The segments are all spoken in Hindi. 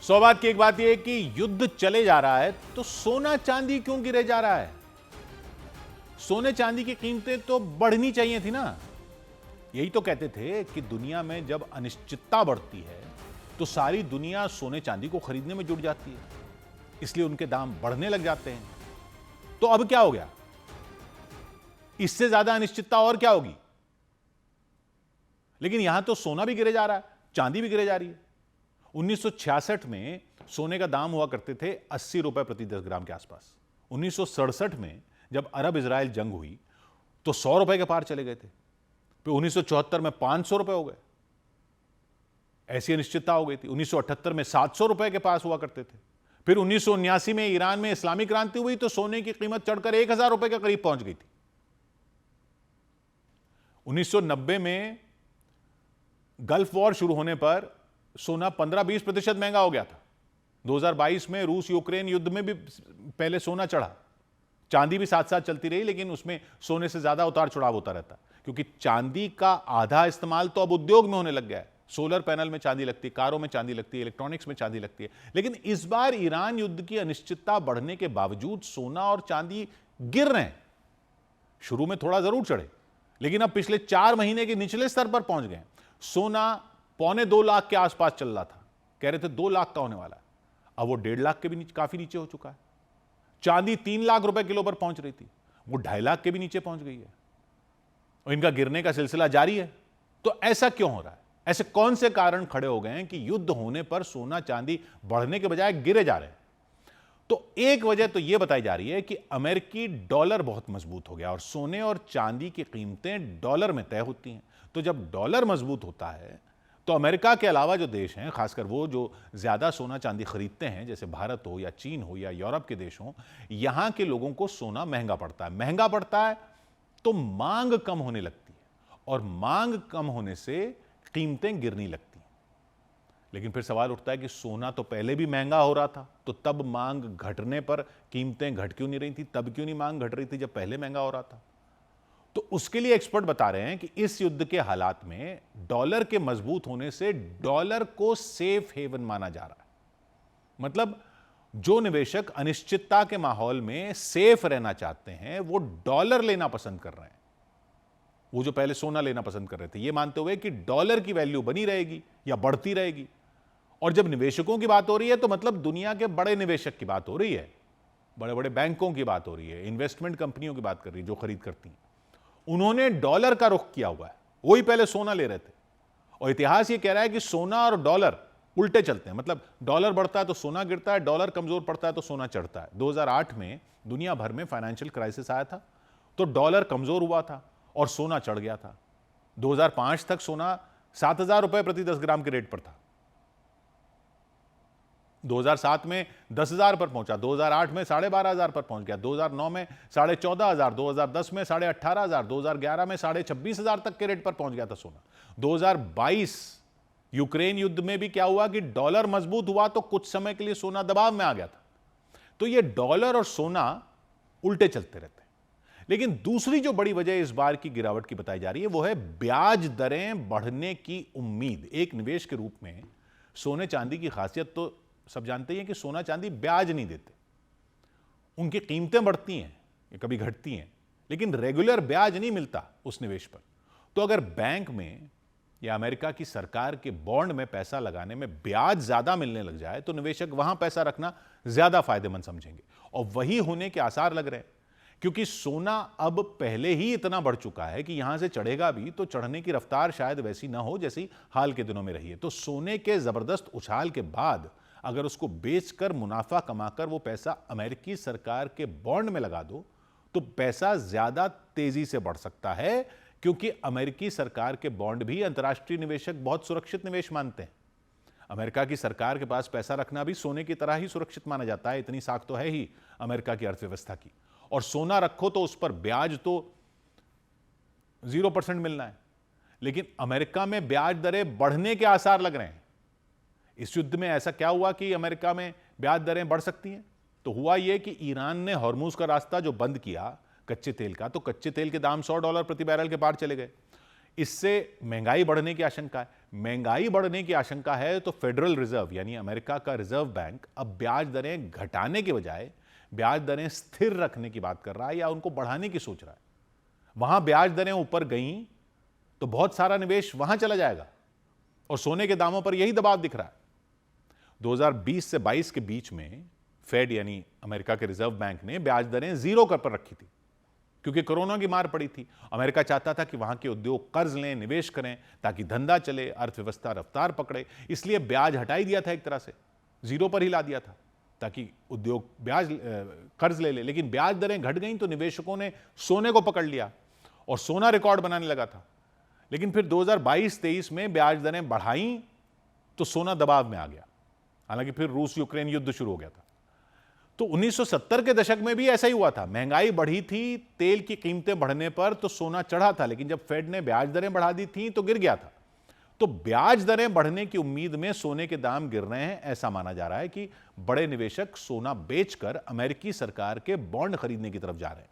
सौ बात की एक बात यह है कि युद्ध चले जा रहा है तो सोना चांदी क्यों गिरे जा रहा है? सोने चांदी की कीमतें तो बढ़नी चाहिए थी ना। यही तो कहते थे कि दुनिया में जब अनिश्चितता बढ़ती है तो सारी दुनिया सोने चांदी को खरीदने में जुट जाती है, इसलिए उनके दाम बढ़ने लग जाते हैं। तो अब क्या हो गया? इससे ज्यादा अनिश्चितता और क्या होगी? लेकिन यहां तो सोना भी गिरे जा रहा है, चांदी भी गिरे जा रही है। 1966 में सोने का दाम हुआ करते थे 80 रुपए प्रति 10 ग्राम के आसपास। 1967 में जब अरब इजराइल जंग हुई तो 100 रुपए के पार चले गए थे। फिर 1974 में 500 रुपए हो गए। ऐसी अनिश्चितता हो गई थी। 1978 में 700 रुपए के पास हुआ करते थे। फिर 1979 में ईरान में इस्लामिक क्रांति हुई तो सोने की कीमत चढ़कर 1000 रुपए के करीब पहुंच गई थी। 1990 में गल्फ वॉर शुरू होने पर सोना 15-20% महंगा हो गया था। 2022 में रूस यूक्रेन युद्ध में भी पहले सोना चढ़ा, चांदी भी साथ साथ चलती रही, लेकिन उसमें सोने से ज्यादा उतार चढ़ाव होता रहता, क्योंकि चांदी का आधा इस्तेमाल तो अब उद्योग में होने लग गया है। सोलर पैनल में चांदी लगती है, कारों में चांदी लगती है, इलेक्ट्रॉनिक्स में चांदी लगती है। लेकिन इस बार ईरान युद्ध की अनिश्चितता बढ़ने के बावजूद सोना और चांदी गिर रहे हैं। शुरू में थोड़ा जरूर चढ़े, लेकिन अब पिछले 4 महीने के निचले स्तर पर पहुंच गए। सोना 1.25 लाख के आसपास चल रहा था, कह रहे थे 2 लाख का होने वाला है, अब वो 1.5 लाख के भी काफी नीचे हो चुका है। चांदी 3 लाख रुपए किलो पर पहुंच रही थी, वो 2.5 लाख के भी नीचे पहुंच गई है और इनका गिरने का सिलसिला जारी है। तो ऐसा क्यों हो रहा है? ऐसे कौन से कारण खड़े हो गए हैं कि युद्ध होने पर सोना चांदी बढ़ने के बजाय गिरे जा रहे हैं? तो एक वजह तो यह बताई जा रही है कि अमेरिकी डॉलर बहुत मजबूत हो गया और सोने और चांदी की कीमतें डॉलर में तय होती हैं। तो जब डॉलर मजबूत होता है तो अमेरिका के अलावा जो देश हैं, खासकर वो जो ज्यादा सोना चांदी खरीदते हैं, जैसे भारत हो या चीन हो या यूरोप के देश हो, यहां के लोगों को सोना महंगा पड़ता है। महंगा पड़ता है तो मांग कम होने लगती है और मांग कम होने से कीमतें गिरने लगती हैं। लेकिन फिर सवाल उठता है कि सोना तो पहले भी महंगा हो रहा था, तो तब मांग घटने पर कीमतें घट क्यों नहीं रही थी? तब क्यों नहीं मांग घट रही थी जब पहले महंगा हो रहा था? तो उसके लिए एक्सपर्ट बता रहे हैं कि इस युद्ध के हालात में डॉलर के मजबूत होने से डॉलर को सेफ हेवन माना जा रहा है। मतलब जो निवेशक अनिश्चितता के माहौल में सेफ रहना चाहते हैं वो डॉलर लेना पसंद कर रहे हैं। वो जो पहले सोना लेना पसंद कर रहे थे, ये मानते हुए कि डॉलर की वैल्यू बनी रहेगी या बढ़ती रहेगी। और जब निवेशकों की बात हो रही है तो मतलब दुनिया के बड़े निवेशक की बात हो रही है, बड़े बड़े बैंकों की बात हो रही है, इन्वेस्टमेंट कंपनियों की बात कर रही है जो खरीद करती हैं। उन्होंने डॉलर का रुख किया हुआ है, वही पहले सोना ले रहे थे। और इतिहास ये कह रहा है कि सोना और डॉलर उल्टे चलते हैं। मतलब डॉलर बढ़ता है तो सोना गिरता है, डॉलर कमजोर पड़ता है तो सोना चढ़ता है। 2008 में दुनिया भर में फाइनेंशियल क्राइसिस आया था तो डॉलर कमजोर हुआ था और सोना चढ़ गया था। 2005 तक सोना 7,000 रुपए प्रति 10 ग्राम के रेट पर था। 2007 में 10,000 पर पहुंचा, 2008 में 12,500 पर पहुंच गया, 2009 में 14,500, 2010 में 18,500, 2011 में 26,500 तक के रेट पर पहुंच गया था सोना। 2022 यूक्रेन युद्ध में भी क्या हुआ कि डॉलर मजबूत हुआ तो कुछ समय के लिए सोना दबाव में आ गया था। तो ये डॉलर और सोना उल्टे चलते रहते हैं। लेकिन दूसरी जो बड़ी वजह इस बार की गिरावट की बताई जा रही है वो है ब्याज दरें बढ़ने की उम्मीद। एक निवेश के रूप में सोने चांदी की खासियत तो सब जानते हैं कि सोना चांदी ब्याज नहीं देते, उनकी कीमतें बढ़ती हैं या कभी घटती हैं, लेकिन रेगुलर ब्याज नहीं मिलता उस निवेश पर। तो अगर बैंक में या अमेरिका की सरकार के बॉन्ड में पैसा लगाने में ब्याज ज्यादा मिलने लग जाए तो निवेशक वहां पैसा रखना ज्यादा फायदेमंद समझेंगे, और वही होने के आसार लग रहे हैं। क्योंकि सोना अब पहले ही इतना बढ़ चुका है कि यहां से चढ़ेगा भी तो चढ़ने की रफ्तार शायद वैसी ना हो जैसी हाल के दिनों में रही है। तो सोने के जबरदस्त उछाल के बाद अगर उसको बेचकर मुनाफा कमाकर वो पैसा अमेरिकी सरकार के बॉन्ड में लगा दो तो पैसा ज्यादा तेजी से बढ़ सकता है, क्योंकि अमेरिकी सरकार के बॉन्ड भी अंतर्राष्ट्रीय निवेशक बहुत सुरक्षित निवेश मानते हैं। अमेरिका की सरकार के पास पैसा रखना भी सोने की तरह ही सुरक्षित माना जाता है, इतनी साख तो है ही अमेरिका की अर्थव्यवस्था की। और सोना रखो तो उस पर ब्याज तो 0% मिलना है, लेकिन अमेरिका में ब्याज दरें बढ़ने के आसार लग रहे हैं। इस युद्ध में ऐसा क्या हुआ कि अमेरिका में ब्याज दरें बढ़ सकती हैं? तो हुआ यह कि ईरान ने हॉर्मुज का रास्ता जो बंद किया कच्चे तेल का, तो कच्चे तेल के दाम $100 प्रति बैरल के पार चले गए। इससे महंगाई बढ़ने की आशंका है। महंगाई बढ़ने की आशंका है तो फेडरल रिजर्व यानी अमेरिका का रिजर्व बैंक अब ब्याज दरें घटाने के बजाय ब्याज दरें स्थिर रखने की बात कर रहा है या उनको बढ़ाने की सोच रहा है। वहां ब्याज दरें ऊपर गई तो बहुत सारा निवेश वहां चला जाएगा और सोने के दामों पर यही दबाव दिख रहा है। 2020 से 22 के बीच में फेड यानी अमेरिका के रिजर्व बैंक ने ब्याज दरें जीरो पर रखी थी क्योंकि कोरोना की मार पड़ी थी। अमेरिका चाहता था कि वहां के उद्योग कर्ज लें, निवेश करें ताकि धंधा चले, अर्थव्यवस्था रफ्तार पकड़े, इसलिए ब्याज हटाई दिया था, एक तरह से जीरो पर ही ला दिया था ताकि उद्योग कर्ज ले ले। लेकिन ब्याज दरें घट गई तो निवेशकों ने सोने को पकड़ लिया और सोना रिकॉर्ड बनाने लगा था। लेकिन फिर 2022-23 में ब्याज दरें बढ़ाई तो सोना दबाव में आ गया, हालांकि फिर रूस यूक्रेन युद्ध शुरू हो गया था। तो 1970 के दशक में भी ऐसा ही हुआ था, महंगाई बढ़ी थी, तेल की कीमतें बढ़ने पर तो सोना चढ़ा था, लेकिन जब फेड ने ब्याज दरें बढ़ा दी थी तो गिर गया था। तो ब्याज दरें बढ़ने की उम्मीद में सोने के दाम गिर रहे हैं। ऐसा माना जा रहा है कि बड़े निवेशक सोना बेचकर अमेरिकी सरकार के बॉन्ड खरीदने की तरफ जा रहे हैं।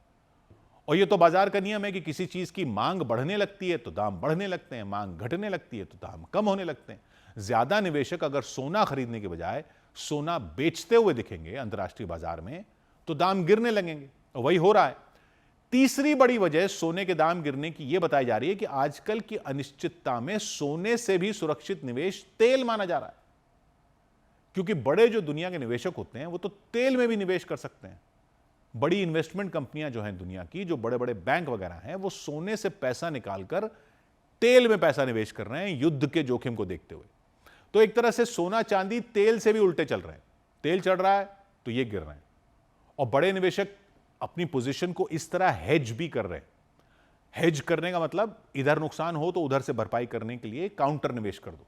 और यह तो बाजार का नियम है कि किसी चीज की मांग बढ़ने लगती है तो दाम बढ़ने लगते हैं, मांग घटने लगती है तो दाम कम होने लगते हैं। ज्यादा निवेशक अगर सोना खरीदने के बजाय सोना बेचते हुए दिखेंगे अंतर्राष्ट्रीय बाजार में तो दाम गिरने लगेंगे, और वही हो रहा है। तीसरी बड़ी वजह सोने के दाम गिरने की यह बताई जा रही है कि आजकल की अनिश्चितता में सोने से भी सुरक्षित निवेश तेल माना जा रहा है, क्योंकि बड़े जो दुनिया के निवेशक होते हैं वो तो तेल में भी निवेश कर सकते हैं। बड़ी इन्वेस्टमेंट कंपनियां जो हैं दुनिया की, जो बड़े बड़े बैंक वगैरह हैं, वो सोने से पैसा निकालकर तेल में पैसा निवेश कर रहे हैं युद्ध के जोखिम को देखते हुए। तो एक तरह से सोना चांदी तेल से भी उल्टे चल रहे हैं, तेल चढ़ रहा है तो ये गिर रहे हैं। और बड़े निवेशक अपनी पोजीशन को इस तरह हेज भी कर रहे हैं। हेज करने का मतलब इधर नुकसान हो तो उधर से भरपाई करने के लिए काउंटर निवेश कर दो,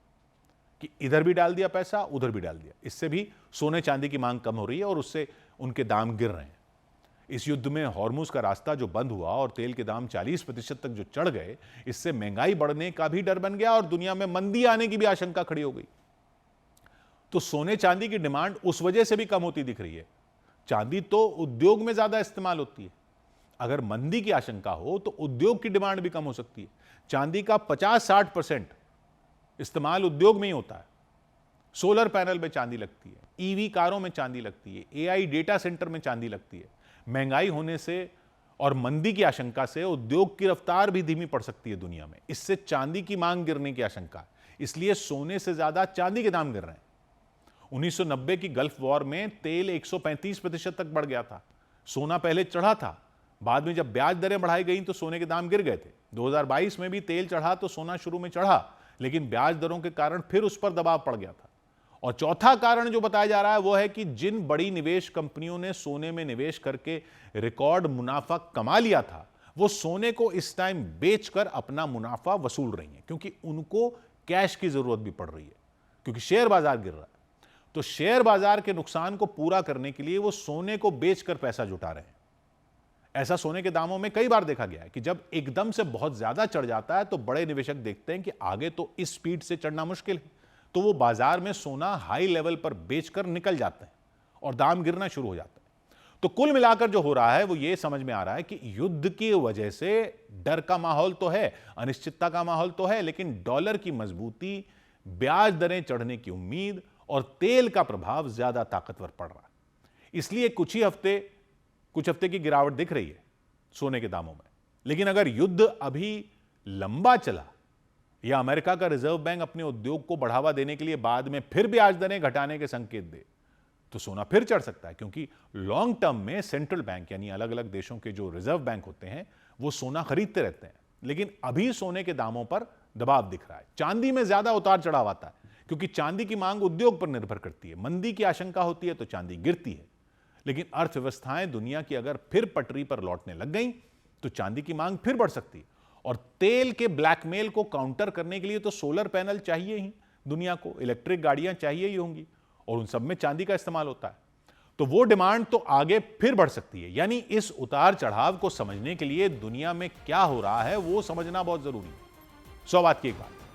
कि इधर भी डाल दिया पैसा, उधर भी डाल दिया। इससे भी सोने चांदी की मांग कम हो रही है और उससे उनके दाम गिर रहे हैं। इस युद्ध में हॉर्मुज का रास्ता जो बंद हुआ और तेल के दाम 40% तक जो चढ़ गए, इससे महंगाई बढ़ने का भी डर बन गया और दुनिया में मंदी आने की भी आशंका खड़ी हो गई। तो सोने चांदी की डिमांड उस वजह से भी कम होती दिख रही है। चांदी तो उद्योग में ज्यादा इस्तेमाल होती है, अगर मंदी की आशंका हो तो उद्योग की डिमांड भी कम हो सकती है। चांदी का 50-60% इस्तेमाल उद्योग में ही होता है। सोलर पैनल में चांदी लगती है, ईवी कारों में चांदी लगती है, एआई डेटा सेंटर में चांदी लगती है। महंगाई होने से और मंदी की आशंका से उद्योग की रफ्तार भी धीमी पड़ सकती है दुनिया में, इससे चांदी की मांग गिरने की आशंका है। इसलिए सोने से ज्यादा चांदी के दाम गिर रहे हैं। 1990 की गल्फ वॉर में तेल 135% तक बढ़ गया था, सोना पहले चढ़ा था, बाद में जब ब्याज दरें बढ़ाई गई तो सोने के दाम गिर गए थे। 2022 में भी तेल चढ़ा तो सोना शुरू में चढ़ा, लेकिन ब्याज दरों के कारण फिर उस पर दबाव पड़ गया था। और चौथा कारण जो बताया जा रहा है वो है कि जिन बड़ी निवेश कंपनियों ने सोने में निवेश करके रिकॉर्ड मुनाफा कमा लिया था, वो सोने को इस टाइम बेचकर अपना मुनाफा वसूल रही हैं, क्योंकि उनको कैश की जरूरत भी पड़ रही है, क्योंकि शेयर बाजार गिर रहा है। तो शेयर बाजार के नुकसान को पूरा करने के लिए वो सोने को बेचकर पैसा जुटा रहे हैं। ऐसा सोने के दामों में कई बार देखा गया है कि जब एकदम से बहुत ज्यादा चढ़ जाता है तो बड़े निवेशक देखते हैं कि आगे तो इस स्पीड से चढ़ना मुश्किल है, तो वो बाजार में सोना हाई लेवल पर बेचकर निकल जाते हैं और दाम गिरना शुरू हो जाता है। तो कुल मिलाकर जो हो रहा है वो ये समझ में आ रहा है कि युद्ध की वजह से डर का माहौल तो है, अनिश्चितता का माहौल तो है, लेकिन डॉलर की मजबूती, ब्याज दरें चढ़ने की उम्मीद और तेल का प्रभाव ज्यादा ताकतवर पड़ रहा है। इसलिए कुछ हफ्ते की गिरावट दिख रही है सोने के दामों में। लेकिन अगर युद्ध अभी लंबा चला या अमेरिका का रिजर्व बैंक अपने उद्योग को बढ़ावा देने के लिए बाद में फिर ब्याज दरें घटाने के संकेत दे तो सोना फिर चढ़ सकता है, क्योंकि लॉन्ग टर्म में सेंट्रल बैंक यानी अलग अलग देशों के जो रिजर्व बैंक होते हैं वो सोना खरीदते रहते हैं। लेकिन अभी सोने के दामों पर दबाव दिख रहा है। चांदी में ज्यादा उतार चढ़ाव आता है, क्योंकि चांदी की मांग उद्योग पर निर्भर करती है। मंदी की आशंका होती है तो चांदी गिरती है, लेकिन अर्थव्यवस्थाएं दुनिया की अगर फिर पटरी पर लौटने लग गई तो चांदी की मांग फिर बढ़ सकती है। और तेल के ब्लैकमेल को काउंटर करने के लिए तो सोलर पैनल चाहिए ही दुनिया को, इलेक्ट्रिक गाड़ियां चाहिए ही होंगी, और उन सब में चांदी का इस्तेमाल होता है। तो वो डिमांड तो आगे फिर बढ़ सकती है। यानी इस उतार चढ़ाव को समझने के लिए दुनिया में क्या हो रहा है वो समझना बहुत जरूरी है। 100 बात की एक बात,